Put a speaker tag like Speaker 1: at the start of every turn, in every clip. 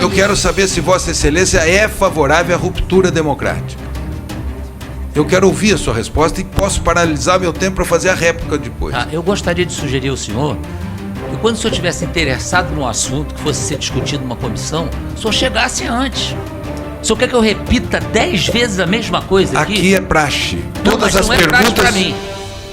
Speaker 1: Eu quero saber se Vossa Excelência é favorável à ruptura democrática. Eu quero ouvir a sua resposta e posso paralisar meu tempo para fazer a réplica depois.
Speaker 2: Eu gostaria de sugerir ao senhor que quando o senhor estivesse interessado num assunto que fosse ser discutido numa comissão, o senhor chegasse antes. O senhor quer que eu repita 10 vezes a mesma coisa aqui?
Speaker 1: Aqui é praxe.
Speaker 2: Não,
Speaker 1: Todas
Speaker 2: mas
Speaker 1: as
Speaker 2: não é
Speaker 1: perguntas...
Speaker 2: praxe pra mim.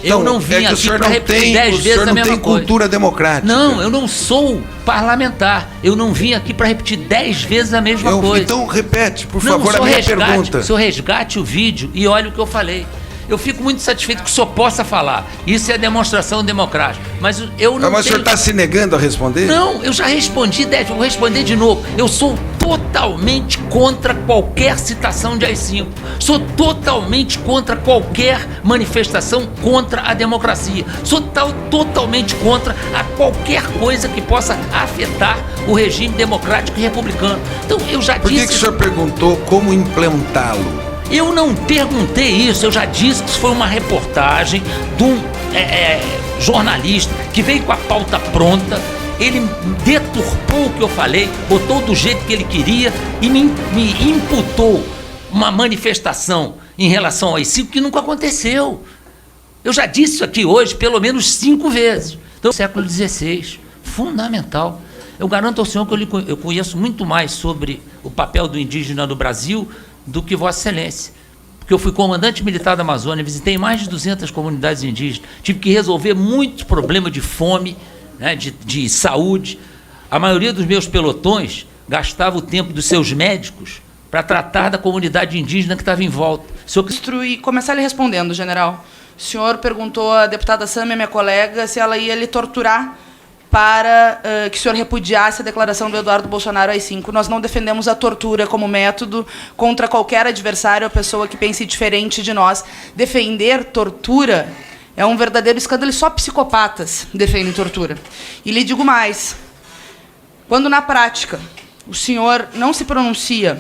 Speaker 2: Eu não vim aqui para repetir 10 vezes a mesma coisa. O senhor não tem
Speaker 1: cultura democrática.
Speaker 2: Não, eu não sou parlamentar. Eu não vim aqui para repetir 10 vezes a mesma coisa.
Speaker 1: Então repete, por favor, a minha pergunta.
Speaker 2: O senhor resgate o vídeo e olhe o que eu falei. Eu fico muito satisfeito que o senhor possa falar. Isso é demonstração democrática. Mas eu não
Speaker 1: Mas o senhor está se negando a responder?
Speaker 2: Não, eu já respondi 10, vou responder de novo. Eu sou totalmente contra qualquer citação de AI-5. Sou totalmente contra qualquer manifestação contra a democracia. Sou totalmente contra a qualquer coisa que possa afetar o regime democrático e republicano. Então, eu já disse...
Speaker 1: Por que o senhor perguntou como implantá-lo?
Speaker 2: Eu não perguntei isso, eu já disse que isso foi uma reportagem de um jornalista que veio com a pauta pronta, ele deturpou o que eu falei, botou do jeito que ele queria e me imputou uma manifestação em relação ao AI-5 que nunca aconteceu. Eu já disse isso aqui hoje pelo menos 5 vezes. Então, século XVI, fundamental. Eu garanto ao senhor que eu conheço muito mais sobre o papel do indígena no Brasil do que Vossa Excelência, porque eu fui comandante militar da Amazônia, visitei mais de 200 comunidades indígenas, tive que resolver muitos problemas de fome, né, de saúde. A maioria dos meus pelotões gastava o tempo dos seus médicos para tratar da comunidade indígena que estava em volta.
Speaker 3: Começar lhe respondendo, general. O senhor perguntou à deputada Sâmia, minha colega, se ela ia lhe torturar para que o senhor repudiasse a declaração do Eduardo Bolsonaro AI-5. Nós não defendemos a tortura como método contra qualquer adversário ou pessoa que pense diferente de nós. Defender tortura é um verdadeiro escândalo e só psicopatas defendem tortura. E lhe digo mais, quando na prática o senhor não se pronuncia,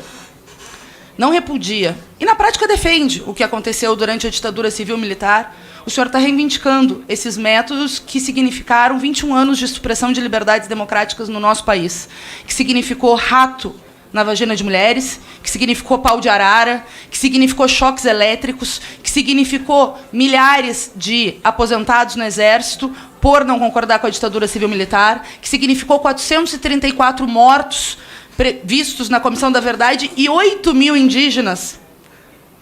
Speaker 3: não repudia, e na prática defende o que aconteceu durante a ditadura civil-militar, o senhor está reivindicando esses métodos que significaram 21 anos de supressão de liberdades democráticas no nosso país, que significou rato na vagina de mulheres, que significou pau de arara, que significou choques elétricos, que significou milhares de aposentados no Exército por não concordar com a ditadura civil-militar, que significou 434 mortos previstos na Comissão da Verdade e 8 mil indígenas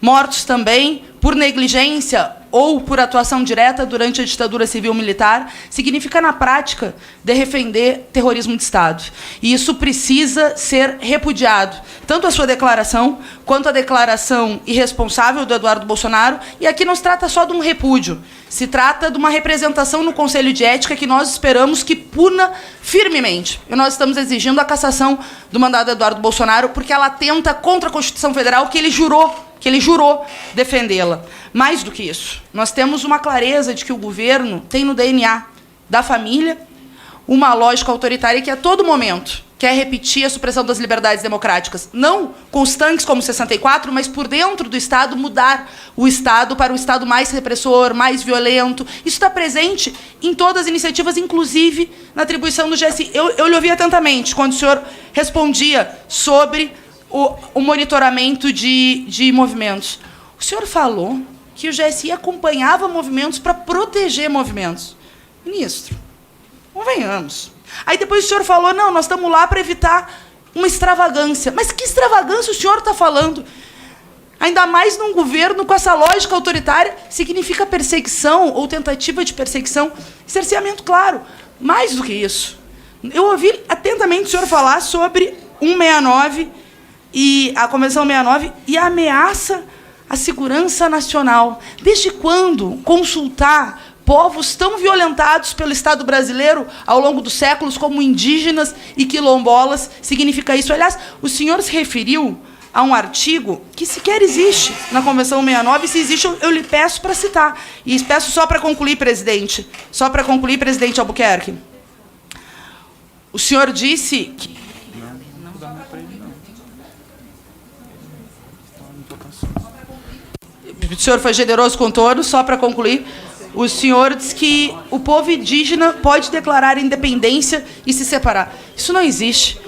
Speaker 3: mortos também por negligência ou por atuação direta durante a ditadura civil-militar, significa, na prática, defender terrorismo de Estado. E isso precisa ser repudiado. Tanto a sua declaração, quanto a declaração irresponsável do Eduardo Bolsonaro. E aqui não se trata só de um repúdio. Se trata de uma representação no Conselho de Ética que nós esperamos que puna firmemente. E nós estamos exigindo a cassação do mandato do Eduardo Bolsonaro porque ela atenta contra a Constituição Federal que ele jurou defendê-la. Mais do que isso, nós temos uma clareza de que o governo tem no DNA da família uma lógica autoritária que a todo momento quer repetir a supressão das liberdades democráticas, não com os tanques como 64, mas por dentro do Estado, mudar o Estado para um Estado mais repressor, mais violento. Isso está presente em todas as iniciativas, inclusive na atribuição do GSI. Eu lhe ouvi atentamente quando o senhor respondia sobre o monitoramento de movimentos. O senhor falou que o GSI acompanhava movimentos para proteger movimentos. Ministro, convenhamos. Aí depois o senhor falou, não, nós estamos lá para evitar uma extravagância. Mas que extravagância o senhor está falando? Ainda mais num governo com essa lógica autoritária, significa perseguição ou tentativa de perseguição, cerceamento, claro. Mais do que isso. Eu ouvi atentamente o senhor falar sobre 169 e a Convenção 69 e a ameaça à segurança nacional. Desde quando consultar povos tão violentados pelo Estado brasileiro ao longo dos séculos, como indígenas e quilombolas, significa isso? Aliás, o senhor se referiu a um artigo que sequer existe na Convenção 69, e se existe, eu lhe peço para citar. E peço só para concluir, presidente. Só para concluir, presidente Albuquerque. O senhor disse que... O senhor foi generoso com todos, só para concluir. O senhor diz que o povo indígena pode declarar independência e se separar. Isso não existe.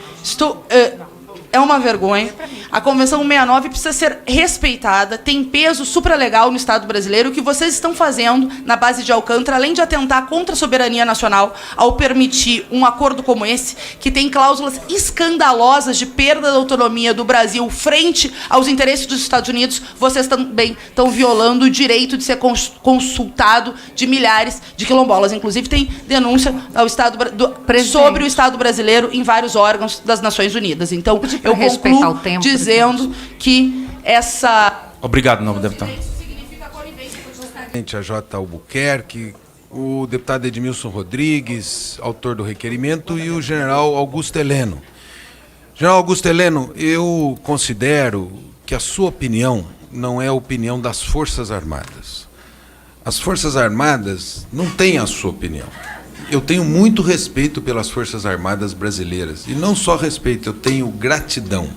Speaker 3: É uma vergonha. A Convenção 69 precisa ser respeitada, tem peso supralegal no Estado brasileiro. O que vocês estão fazendo na base de Alcântara, além de atentar contra a soberania nacional, ao permitir um acordo como esse, que tem cláusulas escandalosas de perda da autonomia do Brasil frente aos interesses dos Estados Unidos, vocês também estão violando o direito de ser consultado de milhares de quilombolas. Inclusive, tem denúncia ao sobre o Estado brasileiro em vários órgãos das Nações Unidas. Então, eu concluo dizendo que essa...
Speaker 4: Obrigado, novo deputado.
Speaker 1: A J. Albuquerque, o deputado Edmilson Rodrigues, autor do requerimento, e o general Augusto Heleno. General Augusto Heleno, eu considero que a sua opinião não é a opinião das Forças Armadas. As Forças Armadas não têm a sua opinião. Eu tenho muito respeito pelas Forças Armadas brasileiras. E não só respeito, eu tenho gratidão.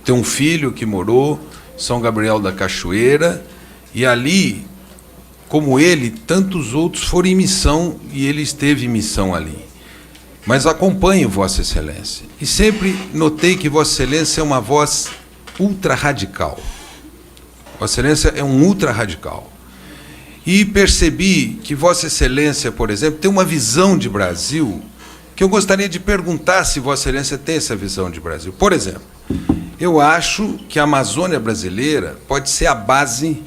Speaker 1: Tenho um filho que morou em São Gabriel da Cachoeira, e ali, como ele, tantos outros foram em missão, e ele esteve em missão ali. Mas acompanho Vossa Excelência. E sempre notei que Vossa Excelência é uma voz ultra-radical. Vossa Excelência é um ultra-radical. E percebi que Vossa Excelência, por exemplo, tem uma visão de Brasil que eu gostaria de perguntar se Vossa Excelência tem essa visão de Brasil. Por exemplo, eu acho que a Amazônia brasileira pode ser a base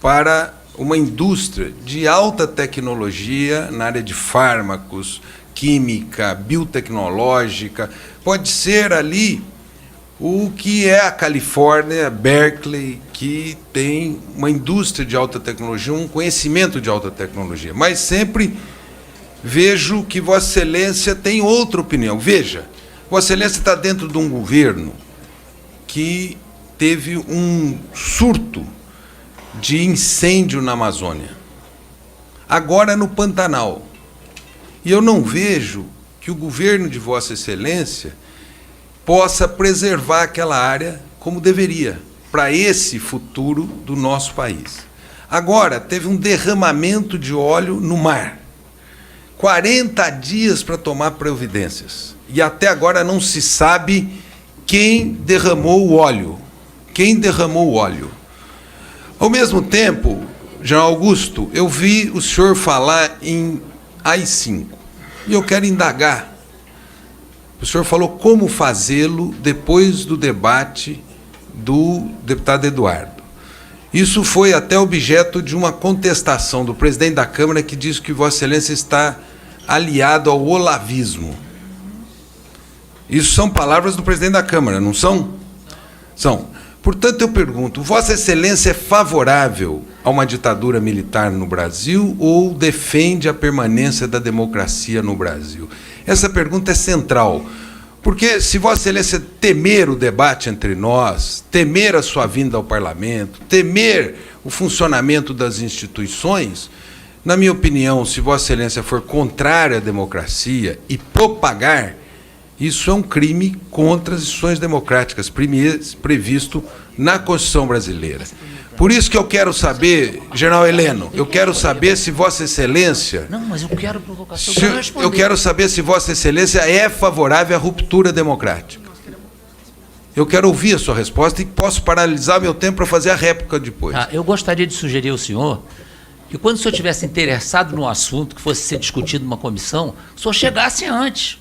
Speaker 1: para uma indústria de alta tecnologia na área de fármacos, química, biotecnológica. Pode ser ali o que é a Califórnia, Berkeley, que tem uma indústria de alta tecnologia, um conhecimento de alta tecnologia. Mas sempre vejo que Vossa Excelência tem outra opinião. Veja, Vossa Excelência está dentro de um governo que teve um surto de incêndio na Amazônia. Agora no Pantanal. E eu não vejo que o governo de Vossa Excelência possa preservar aquela área como deveria, para esse futuro do nosso país. Agora, teve um derramamento de óleo no mar. 40 dias para tomar providências. E até agora não se sabe quem derramou o óleo. Quem derramou o óleo. Ao mesmo tempo, General Augusto, eu vi o senhor falar em AI-5. E eu quero indagar. O senhor falou como fazê-lo depois do debate do deputado Eduardo. Isso foi até objeto de uma contestação do presidente da Câmara, que diz que Vossa Excelência está aliado ao olavismo. Isso são palavras do presidente da Câmara, não são? São. Portanto, eu pergunto, Vossa Excelência é favorável a uma ditadura militar no Brasil ou defende a permanência da democracia no Brasil? Essa pergunta é central, porque se Vossa Excelência temer o debate entre nós, temer a sua vinda ao parlamento, temer o funcionamento das instituições, na minha opinião, se Vossa Excelência for contrário à democracia e propagar, isso é um crime contra as instituições democráticas, previsto na Constituição brasileira. Por isso que eu quero saber, General Heleno, eu quero saber se Vossa Excelência...
Speaker 2: Não, mas eu quero provocação.
Speaker 1: Eu quero saber se Vossa Excelência é favorável à ruptura democrática. Eu quero ouvir a sua resposta e posso paralisar meu tempo para fazer a réplica depois.
Speaker 2: Eu gostaria de sugerir ao senhor que, quando o senhor estivesse interessado no assunto que fosse ser discutido numa comissão, o senhor chegasse antes.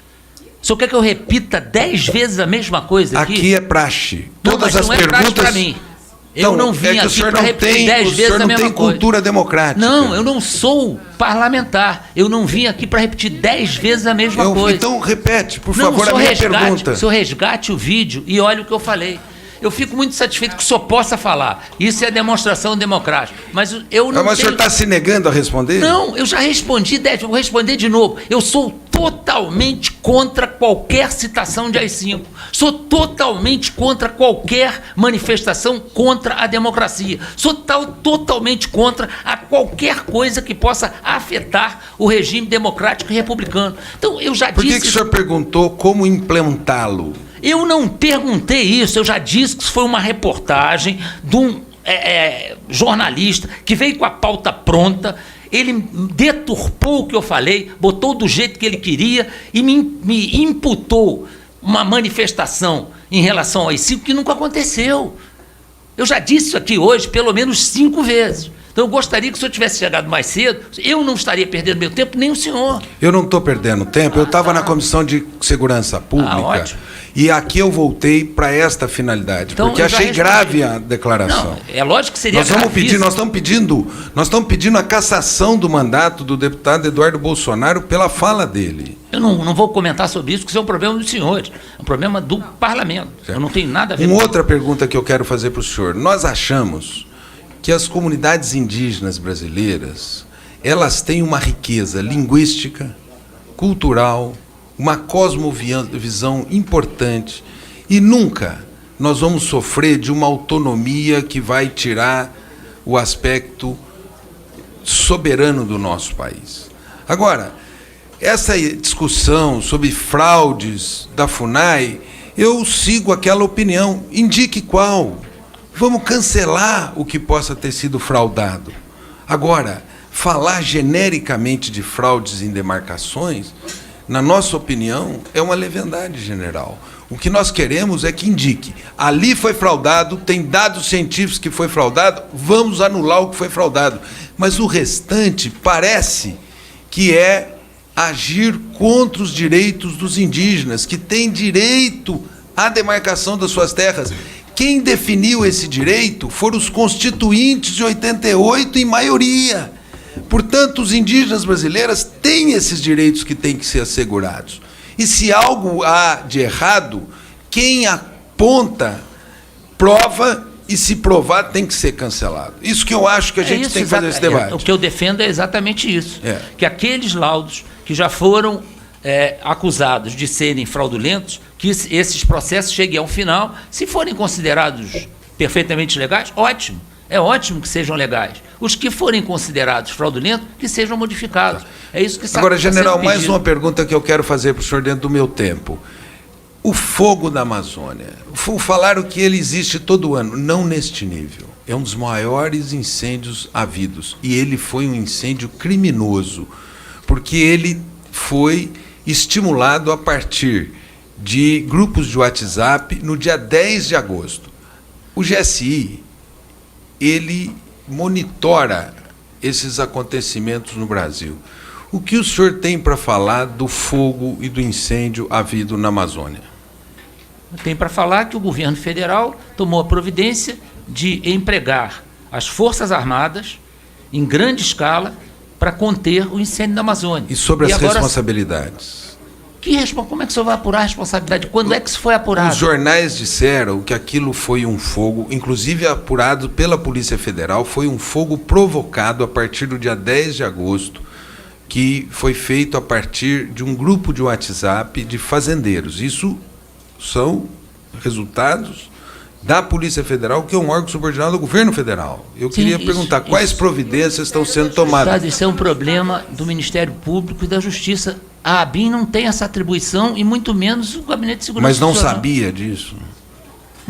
Speaker 2: O senhor quer que eu repita 10 vezes a mesma coisa aqui?
Speaker 1: Aqui é praxe.
Speaker 2: Não,
Speaker 1: todas
Speaker 2: mas não
Speaker 1: as
Speaker 2: é praxe
Speaker 1: perguntas...
Speaker 2: para mim. Eu não vim aqui para repetir 10 vezes a mesma coisa. O senhor não tem
Speaker 1: cultura democrática.
Speaker 2: Não, eu não sou parlamentar. Eu não vim aqui para repetir 10 vezes a mesma coisa.
Speaker 1: Então repete, por favor, a minha pergunta.
Speaker 2: O senhor resgate o vídeo e olhe o que eu falei. Eu fico muito satisfeito que o senhor possa falar. Isso é demonstração democrática. Mas eu não
Speaker 1: Mas o senhor está se negando a responder?
Speaker 2: Não, eu já respondi 10, vou responder de novo. Eu sou totalmente contra qualquer citação de AI-5. Sou totalmente contra qualquer manifestação contra a democracia. Sou totalmente contra a qualquer coisa que possa afetar o regime democrático e republicano. Então, eu já disse...
Speaker 1: Por que o senhor perguntou como implementá-lo?
Speaker 2: Eu não perguntei isso, eu já disse que isso foi uma reportagem de um jornalista que veio com a pauta pronta, ele deturpou o que eu falei, botou do jeito que ele queria e me imputou uma manifestação em relação ao AI-5 que nunca aconteceu. Eu já disse isso aqui hoje pelo menos 5 vezes. Então eu gostaria que o senhor tivesse chegado mais cedo, eu não estaria perdendo meu tempo, nem o senhor.
Speaker 1: Eu não estou perdendo tempo, eu estava na Comissão de Segurança Pública
Speaker 2: ótimo.
Speaker 1: e aqui eu voltei para esta finalidade,
Speaker 2: Então,
Speaker 1: porque
Speaker 2: eu já
Speaker 1: achei
Speaker 2: respondi.
Speaker 1: grave a declaração.
Speaker 2: Não, é lógico que seria
Speaker 1: Nós estamos
Speaker 2: gravíssimo.
Speaker 1: pedindo a cassação do mandato do deputado Eduardo Bolsonaro pela fala dele.
Speaker 2: Eu não vou comentar sobre isso, porque isso é um problema dos senhores, é um problema do parlamento.
Speaker 1: Certo.
Speaker 2: Eu não tenho nada a ver
Speaker 1: Uma
Speaker 2: com
Speaker 1: outra pergunta que eu quero fazer para o senhor. Nós achamos que as comunidades indígenas brasileiras, elas têm uma riqueza linguística, cultural, uma cosmovisão importante, e nunca nós vamos sofrer de uma autonomia que vai tirar o aspecto soberano do nosso país. Agora, essa discussão sobre fraudes da FUNAI, eu sigo aquela opinião, indique qual. Vamos cancelar o que possa ter sido fraudado. Agora, falar genericamente de fraudes em demarcações, na nossa opinião, é uma leviandade general. O que nós queremos é que indique. Ali foi fraudado, tem dados científicos que foi fraudado, vamos anular o que foi fraudado. Mas o restante parece que é agir contra os direitos dos indígenas, que têm direito à demarcação das suas terras. Quem definiu esse direito foram os constituintes de 88, em maioria. Portanto, os indígenas brasileiros têm esses direitos que têm que ser assegurados. E se algo há de errado, quem aponta, prova, e se provar, tem que ser cancelado. Isso que eu acho que a gente tem que fazer esse debate.
Speaker 2: O que eu defendo é exatamente isso.
Speaker 1: É.
Speaker 2: Que aqueles laudos que já foram acusados de serem fraudulentos, que esses processos cheguem ao final, se forem considerados perfeitamente legais, ótimo. É ótimo que sejam legais. Os que forem considerados fraudulentos, que sejam modificados. É isso que está
Speaker 1: Agora, general,
Speaker 2: sendo
Speaker 1: mais
Speaker 2: pedido.
Speaker 1: uma pergunta que eu quero fazer para o senhor dentro do meu tempo. O fogo da Amazônia, falaram que ele existe todo ano, não neste nível. É um dos maiores incêndios havidos. E ele foi um incêndio criminoso, porque ele foi estimulado a partir de grupos de WhatsApp no dia 10 de agosto. O GSI, ele monitora esses acontecimentos no Brasil. O que o senhor tem para falar do fogo e do incêndio havido na Amazônia?
Speaker 2: Tem para falar que o governo federal tomou a providência de empregar as Forças Armadas em grande escala para conter o incêndio da Amazônia.
Speaker 1: E sobre as
Speaker 2: agora,
Speaker 1: responsabilidades?
Speaker 2: Como é que o senhor vai apurar a responsabilidade? Quando é que isso foi apurado?
Speaker 1: Os jornais disseram que aquilo foi um fogo, inclusive apurado pela Polícia Federal, foi um fogo provocado a partir do dia 10 de agosto, que foi feito a partir de um grupo de WhatsApp de fazendeiros. Isso são resultados da Polícia Federal, que é um órgão subordinado ao governo federal. Eu queria perguntar quais providências estão sendo tomadas.
Speaker 2: Isso é um problema do Ministério Público e da Justiça. A ABIN não tem essa atribuição, e muito menos o Gabinete de Segurança
Speaker 1: Mas não
Speaker 2: Nacional.
Speaker 1: sabia disso?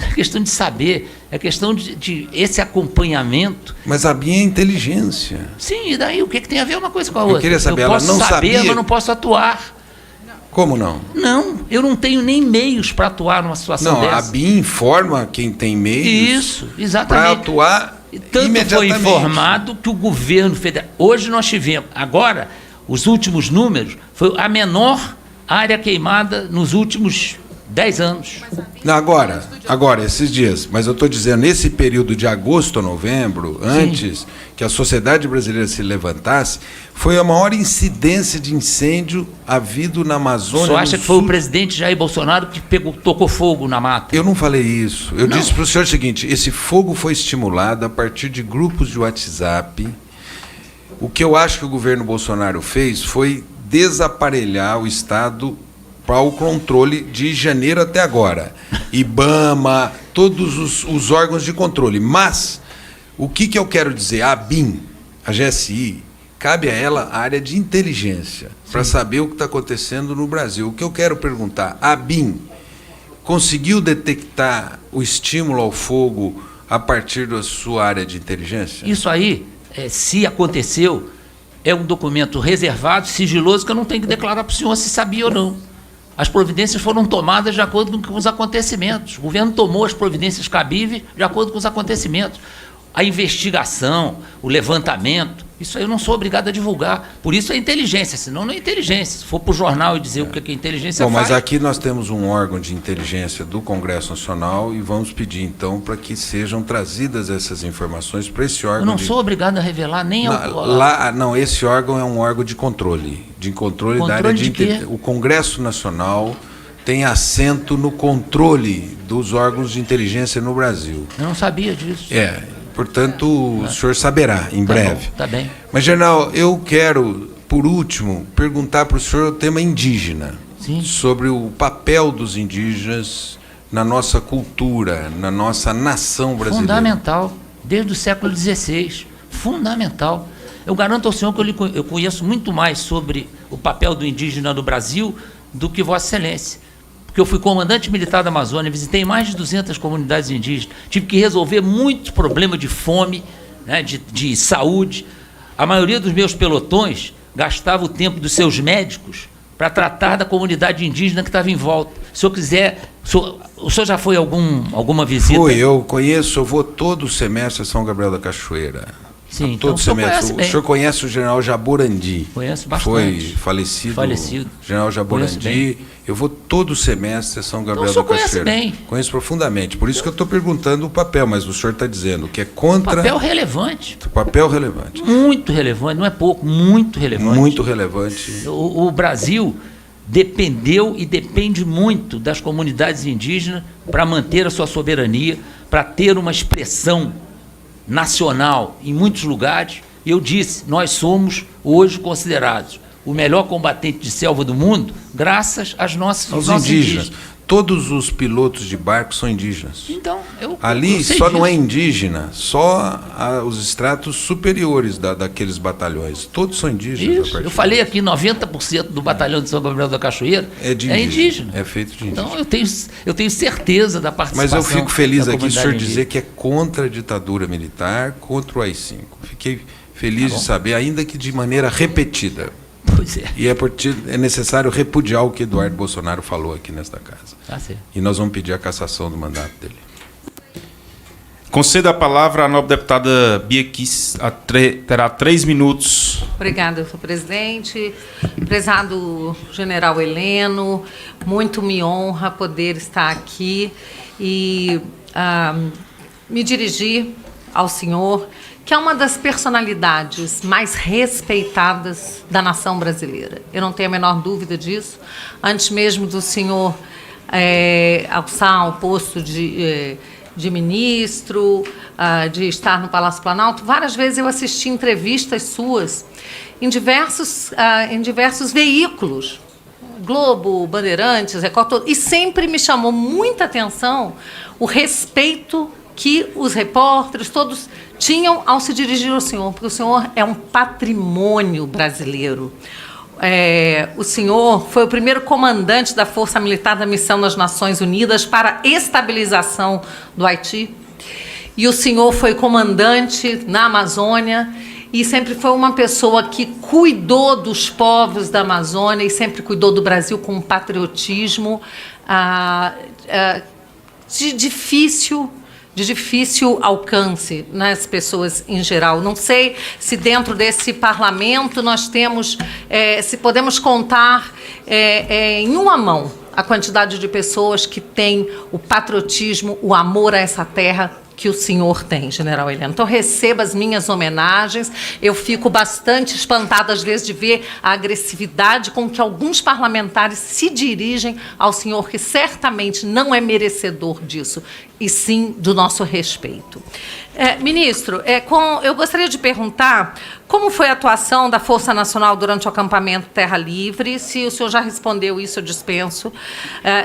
Speaker 2: É questão de saber, é questão de esse acompanhamento.
Speaker 1: Mas a ABIN é inteligência.
Speaker 2: Sim, e daí o que tem a ver uma coisa com a outra?
Speaker 1: Eu queria saber, ela
Speaker 2: posso
Speaker 1: não
Speaker 2: saber,
Speaker 1: sabia.
Speaker 2: mas não posso atuar.
Speaker 1: Como não?
Speaker 2: Não, eu não tenho nem meios para atuar numa situação
Speaker 1: Não,
Speaker 2: dessa.
Speaker 1: a ABIN informa quem tem meios
Speaker 2: Isso,
Speaker 1: para
Speaker 2: exatamente.
Speaker 1: atuar
Speaker 2: E tanto foi
Speaker 1: imediatamente.
Speaker 2: informado que o governo federal... Hoje nós tivemos, agora, os últimos números, foi a menor área queimada nos últimos 10 anos.
Speaker 1: Não, agora, esses dias, mas eu estou dizendo, nesse período de agosto a novembro, antes que a sociedade brasileira se levantasse, foi a maior incidência de incêndio havido na Amazônia.
Speaker 2: O senhor acha que foi o presidente Jair Bolsonaro que tocou fogo na mata?
Speaker 1: Eu não falei isso. Eu
Speaker 2: Não.
Speaker 1: disse para o senhor o seguinte, esse fogo foi estimulado a partir de grupos de WhatsApp. O que eu acho que o governo Bolsonaro fez foi desaparelhar o Estado para o controle de janeiro até agora. IBAMA, todos os órgãos de controle. Mas, o que eu quero dizer? A ABIN, a GSI, cabe a ela a área de inteligência para saber o que está acontecendo no Brasil. O que eu quero perguntar, a ABIN conseguiu detectar o estímulo ao fogo a partir da sua área de inteligência?
Speaker 2: Isso aí, se aconteceu, é um documento reservado, sigiloso, que eu não tenho que declarar para o senhor se sabia ou não. As providências foram tomadas de acordo com os acontecimentos. O governo tomou as providências cabíveis de acordo com os acontecimentos. A investigação, o levantamento, isso aí eu não sou obrigado a divulgar. Por isso é inteligência, senão não é inteligência. Se for para o jornal e dizer o que é inteligência,
Speaker 1: Bom, mas
Speaker 2: faz.
Speaker 1: aqui nós temos um órgão de inteligência do Congresso Nacional e vamos pedir, então, para que sejam trazidas essas informações para esse órgão.
Speaker 2: Eu não sou obrigado a revelar nem
Speaker 1: Não, esse órgão é um órgão de controle da área de
Speaker 2: quê?
Speaker 1: O Congresso Nacional tem assento no controle dos órgãos de inteligência no Brasil.
Speaker 2: Eu não sabia disso.
Speaker 1: Portanto, o senhor saberá em breve.
Speaker 2: Bom, tá bem.
Speaker 1: Mas, general, eu quero, por último, perguntar para o senhor o tema indígena.
Speaker 2: Sim.
Speaker 1: Sobre o papel dos indígenas na nossa cultura, na nossa nação brasileira.
Speaker 2: Fundamental, desde o século XVI. Fundamental. Eu garanto ao senhor que eu conheço muito mais sobre o papel do indígena no Brasil do que Vossa Excelência. Porque eu fui comandante militar da Amazônia, visitei mais de 200 comunidades indígenas, tive que resolver muitos problemas de fome, né, de saúde. A maioria dos meus pelotões gastava o tempo dos seus médicos para tratar da comunidade indígena que estava em volta. Se eu quiser... O senhor já foi alguma visita?
Speaker 1: Eu conheço, eu vou todo semestre a São Gabriel da Cachoeira.
Speaker 2: Sim,
Speaker 1: todo semestre. O senhor
Speaker 2: conhece
Speaker 1: conhece o general Jaborandi?
Speaker 2: Conheço bastante.
Speaker 1: Foi falecido. General Jaborandi. Eu vou todo semestre a São Gabriel da Cachoeira.
Speaker 2: Bem.
Speaker 1: Conheço profundamente. Por isso que eu estou perguntando o papel, mas o senhor está dizendo que é contra...
Speaker 2: Papel relevante.
Speaker 1: Papel relevante.
Speaker 2: Muito relevante, não é pouco, muito relevante.
Speaker 1: Muito relevante.
Speaker 2: O Brasil dependeu e depende muito das comunidades indígenas para manter a sua soberania, para ter uma expressão nacional em muitos lugares. E eu disse, nós somos hoje considerados o melhor combatente de selva do mundo, graças aos nossos indígenas.
Speaker 1: Todos os pilotos de barco são indígenas.
Speaker 2: Então,
Speaker 1: ali só disso. Não é indígena, só os estratos superiores daqueles batalhões. Todos são indígenas.
Speaker 2: Isso, eu falei aqui, 90% do batalhão de São Gabriel da Cachoeira é indígena.
Speaker 1: É feito de indígena.
Speaker 2: Então, eu tenho certeza da participação.
Speaker 1: Mas eu fico feliz aqui o senhor
Speaker 2: indígena.
Speaker 1: Dizer que é contra a ditadura militar, contra o AI-5. Fiquei feliz de saber, ainda que de maneira repetida.
Speaker 2: Pois é.
Speaker 1: E é necessário repudiar o que Eduardo Bolsonaro falou aqui nesta casa.
Speaker 2: Certo.
Speaker 1: E nós vamos pedir a cassação do mandato dele.
Speaker 4: Conceda a palavra à nobre deputada Bia Kicis, terá 3 minutos.
Speaker 5: Obrigada, senhor presidente. Prezado general Heleno, muito me honra poder estar aqui e me dirigir ao senhor, que é uma das personalidades mais respeitadas da nação brasileira. Eu não tenho a menor dúvida disso. Antes mesmo do senhor alçar o posto de ministro, de estar no Palácio Planalto, várias vezes eu assisti entrevistas suas em diversos veículos, Globo, Bandeirantes, Record, e sempre me chamou muita atenção o respeito que os repórteres todos tinham ao se dirigir ao senhor, porque o senhor é um patrimônio brasileiro. O senhor foi o primeiro comandante da Força Militar da Missão das Nações Unidas para a estabilização do Haiti. E o senhor foi comandante na Amazônia e sempre foi uma pessoa que cuidou dos povos da Amazônia e sempre cuidou do Brasil com um patriotismo de difícil alcance nas pessoas em geral. Não sei se dentro desse parlamento nós temos, se podemos contar em uma mão a quantidade de pessoas que têm o patriotismo, o amor a essa terra que o senhor tem, general Heleno. Então, receba as minhas homenagens. Eu fico bastante espantada, às vezes, de ver a agressividade com que alguns parlamentares se dirigem ao senhor, que certamente não é merecedor disso, e sim do nosso respeito. Ministro, eu gostaria de perguntar como foi a atuação da Força Nacional durante o acampamento Terra Livre. Se o senhor já respondeu isso, eu dispenso.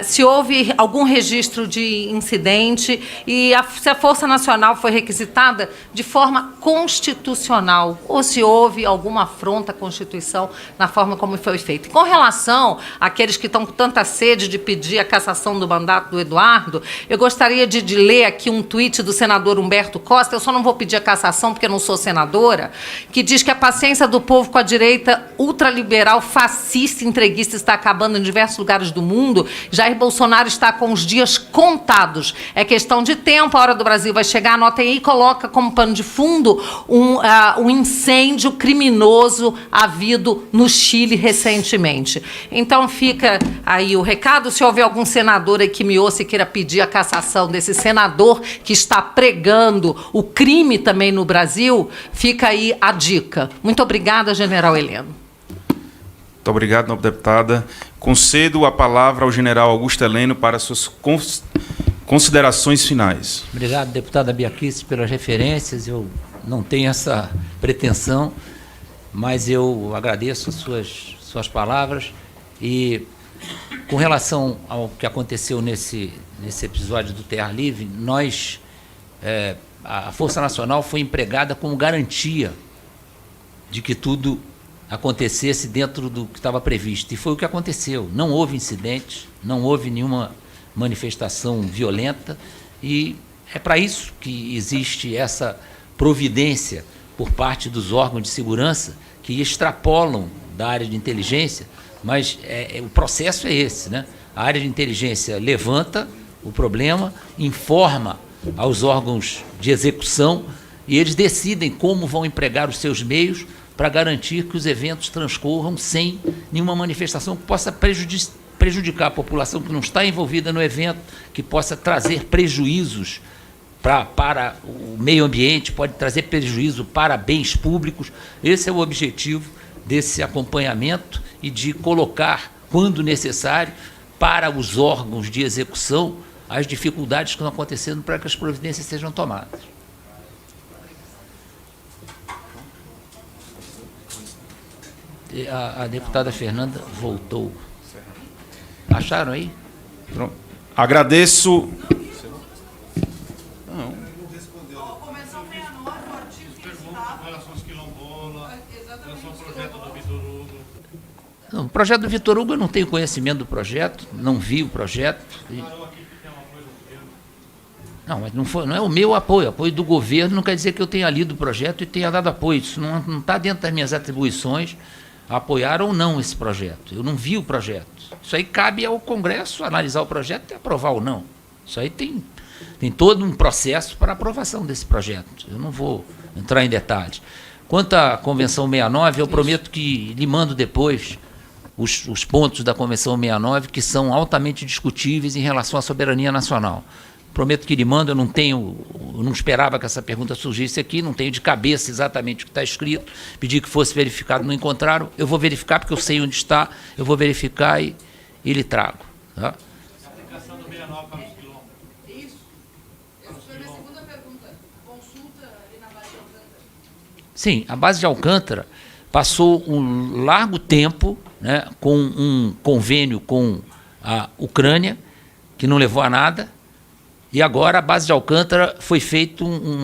Speaker 5: Se houve algum registro de incidente e se a Força Nacional foi requisitada de forma constitucional ou se houve alguma afronta à Constituição na forma como foi feito. Com relação àqueles que estão com tanta sede de pedir a cassação do mandato do Eduardo, eu gostaria de ler aqui um tweet do senador Humberto Costa, eu só não vou pedir a cassação porque eu não sou senadora, que diz diz que a paciência do povo com a direita ultraliberal, fascista, entreguista está acabando em diversos lugares do mundo. Jair Bolsonaro está com os dias contados. É questão de tempo, a hora do Brasil vai chegar. Anotem aí e coloca como pano de fundo um incêndio criminoso havido no Chile recentemente. Então fica aí o recado. Se houver algum senador aí que me ouça e queira pedir a cassação desse senador que está pregando o crime também no Brasil, fica aí a dica. Muito obrigada, general Heleno.
Speaker 4: Muito obrigado, nobre deputada. Concedo a palavra ao general Augusto Heleno para suas considerações finais.
Speaker 2: Obrigado, deputada Bia Kicis, pelas referências. Eu não tenho essa pretensão, mas eu agradeço as suas palavras. E, com relação ao que aconteceu nesse episódio do Terra Livre, a Força Nacional foi empregada como garantia de que tudo acontecesse dentro do que estava previsto. E foi o que aconteceu. Não houve incidentes, não houve nenhuma manifestação violenta, e é para isso que existe essa providência por parte dos órgãos de segurança que extrapolam da área de inteligência, mas o processo é esse, né? A área de inteligência levanta o problema, informa aos órgãos de execução e eles decidem como vão empregar os seus meios para garantir que os eventos transcorram sem nenhuma manifestação que possa prejudicar a população que não está envolvida no evento, que possa trazer prejuízos para o meio ambiente, pode trazer prejuízo para bens públicos. Esse é o objetivo desse acompanhamento e de colocar, quando necessário, para os órgãos de execução as dificuldades que estão acontecendo para que as providências sejam tomadas. A deputada Fernanda voltou. Acharam aí?
Speaker 4: Pronto. Agradeço.
Speaker 2: Não, o projeto do Vitor Hugo, eu não tenho conhecimento do projeto, não vi o projeto. Não, mas não é o meu apoio. Apoio do governo não quer dizer que eu tenha lido o projeto e tenha dado apoio. Isso não está dentro das minhas atribuições apoiar ou não esse projeto. Eu não vi o projeto. Isso aí cabe ao Congresso analisar o projeto e aprovar ou não. Isso aí tem todo um processo para aprovação desse projeto. Eu não vou entrar em detalhes. Quanto à Convenção 69, eu prometo que lhe mando depois os pontos da Convenção 69 que são altamente discutíveis em relação à soberania nacional. Prometo que lhe mando, eu não esperava que essa pergunta surgisse aqui, não tenho de cabeça exatamente o que está escrito, pedi que fosse verificado, não encontraram, eu vou verificar porque eu sei onde está, eu vou verificar e lhe trago. Tá?
Speaker 3: A aplicação do 69 para os quilômetros. Isso. Essa foi a minha segunda pergunta. Consulta ali na base de Alcântara.
Speaker 2: Sim, a base de Alcântara passou um largo tempo, né, com um convênio com a Ucrânia, que não levou a nada, e agora a base de Alcântara foi feito um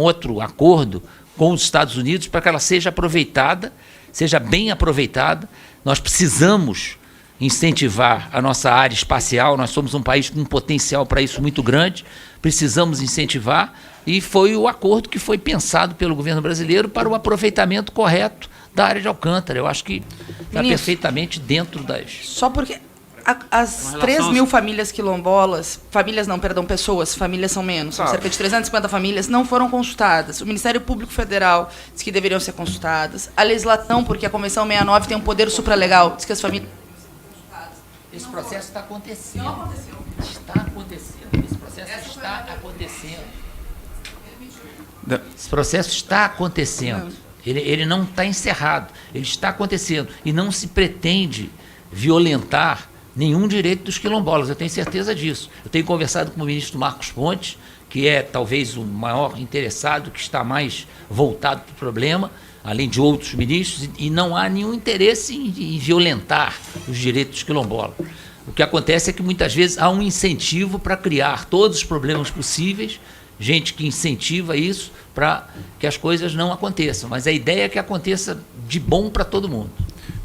Speaker 2: outro acordo com os Estados Unidos para que ela seja aproveitada, seja bem aproveitada. Nós precisamos incentivar a nossa área espacial, nós somos um país com um potencial para isso muito grande, precisamos incentivar, e foi o acordo que foi pensado pelo governo brasileiro para o aproveitamento correto da área de Alcântara. Eu acho que está perfeitamente dentro das...
Speaker 3: Só porque as 3 mil famílias quilombolas, pessoas, famílias são menos, são cerca de 350 famílias, não foram consultadas. O Ministério Público Federal diz que deveriam ser consultadas. A legislação, porque a Convenção 69 tem um poder supralegal, diz que as famílias...
Speaker 2: Esse processo está acontecendo.
Speaker 3: Não aconteceu.
Speaker 2: Está acontecendo. Esse processo está acontecendo. Esse processo está acontecendo. Ele não está encerrado. Ele está acontecendo. E não se pretende violentar nenhum direito dos quilombolas. Eu tenho certeza disso. Eu tenho conversado com o ministro Marcos Pontes, que é talvez o maior interessado, que está mais voltado para o problema, além de outros ministros, e não há nenhum interesse em violentar os direitos dos quilombolas. O que acontece é que muitas vezes há um incentivo para criar todos os problemas possíveis, gente que incentiva isso para que as coisas não aconteçam. Mas a ideia é que aconteça de bom para todo mundo.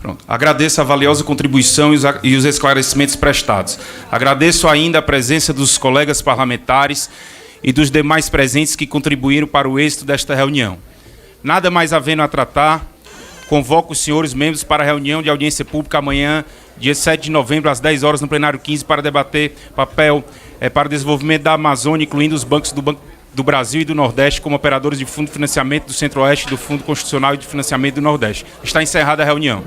Speaker 4: Pronto. Agradeço a valiosa contribuição e os esclarecimentos prestados. Agradeço ainda a presença dos colegas parlamentares e dos demais presentes que contribuíram para o êxito desta reunião. nada mais havendo a tratar, convoco os senhores membros para a reunião de audiência pública amanhã, dia 7 de novembro, às 10 horas, no plenário 15, para debater papel para o desenvolvimento da Amazônia, incluindo os bancos do Brasil e do Nordeste como operadores de fundo de financiamento do Centro-Oeste, do Fundo Constitucional e de Financiamento do Nordeste. Está encerrada a reunião.